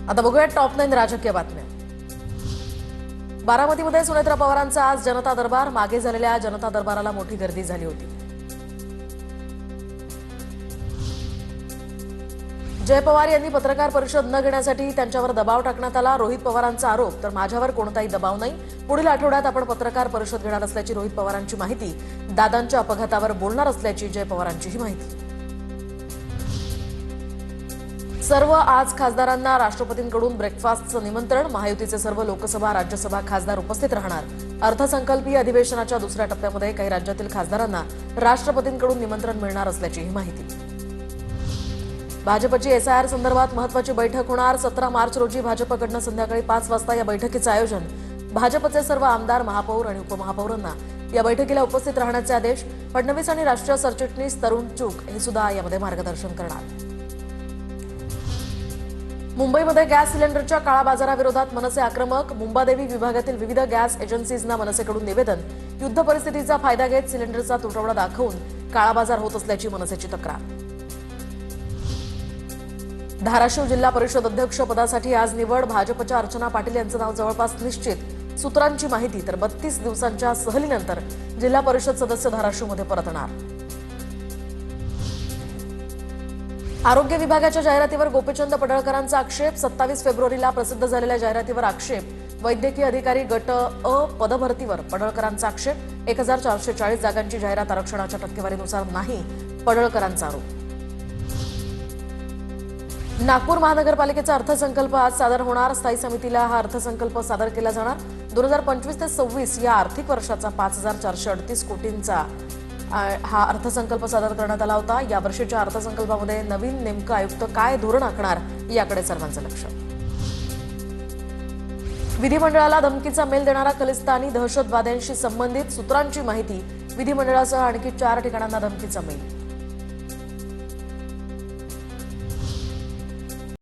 आता बघूया टॉप 9 राजकीय बातम्या। बारामतीमध्ये सुनेत्रा पवारांचा आज जनता दरबार। मागे झालेल्या जनता दरबाराला मोठी गर्दी झाली होती। जय पवार यांनी पत्रकार परिषद न घेण्यासाठी त्यांच्यावर दबाव टाकण्यात आला। रोहित पवारांचा आरोप, तर माझ्यावर कोणताही दबाव नाही। पुढील आठवड्यात आपण पत्रकार परिषद घेणार असल्याची रोहित पवारांची माहिती। दादांच्या अपघातावर बोलणार असल्याची जय पवारांचीही माहिती। सर्व आज खासदारांना राष्ट्रपतींकडून ब्रेकफास्टचं निमंत्रण। महायुतीचे सर्व लोकसभा राज्यसभा खासदार उपस्थित राहणार। अर्थसंकल्पीय अधिवेशनाच्या दुसऱ्या टप्प्यामध्ये काही राज्यातील खासदारांना राष्ट्रपतींकडून निमंत्रण मिळणार असल्याचीही माहिती। भाजपची एसआयआर संदर्भात महत्त्वाची बैठक होणार। 17 मार्च रोजी भाजपकडून संध्याकाळी 5 वाजता या बैठकीचं आयोजन। भाजपचे सर्व आमदार, महापौर आणि उपमहापौरांना या बैठकीला उपस्थित राहण्याचे आदेश। फडणवीस आणि राष्ट्रीय सरचिटणीस तरुण चूक हे सुद्धा यामध्ये मार्गदर्शन करणार। मुंबईमध्ये गॅस सिलेंडरच्या काळा बाजाराविरोधात मनसे आक्रमक। मुंबादेवी विभागातील विविध गॅस एजन्सीजना मनसेकडून निवेदन। युद्ध परिस्थितीचा फायदा घेत सिलेंडरचा तुटवडा दाखवून काळा बाजार होत असल्याची मनसेची तक्रार। धाराशिव जिल्हा परिषद अध्यक्ष पदासाठी आज निवड। भाजपच्या अर्चना पाटील यांचं नाव जवळपास निश्चित। सूत्रांची माहिती, तर 32 दिवसांच्या सहलीनंतर जिल्हा परिषद सदस्य धाराशिवमध्ये परतणार। आरोग्य विभागाच्या जाहिरातीवर गोपीचंद पडळकरांचा आक्षेप। 27 फेब्रुवारीला प्रसिद्ध झालेल्या जाहिरातीवर आक्षेप। वैद्यकीय अधिकारी गट अ पदभरतीवर पडळकरांचा आक्षेप। 1440 जागांची जाहिरात आरक्षणाच्या टक्केवारीनुसार नाही, पडळकरांचा आरोप। नागपूर महानगरपालिकेचा अर्थसंकल्प आज सादर होणार। स्थायी समितीला हा अर्थसंकल्प सादर केला जाणार। 2025 ते 26 या आर्थिक वर्षाचा 5438 कोटींचा हा अर्थसंकल्प सादर करण्यात आला होता। या वर्षीच्या अर्थसंकल्पामध्ये नवीन नेमकं आयुक्त काय धोरण आखणार याकडे सर्वांचं लक्ष। विधिमंडळाला धमकीचा मेल देणारा खलिस्तानी दहशतवाद्यांशी संबंधित सूत्रांची माहिती। विधिमंडळासह आणखी 4 ठिकाणांना धमकीचा मेल।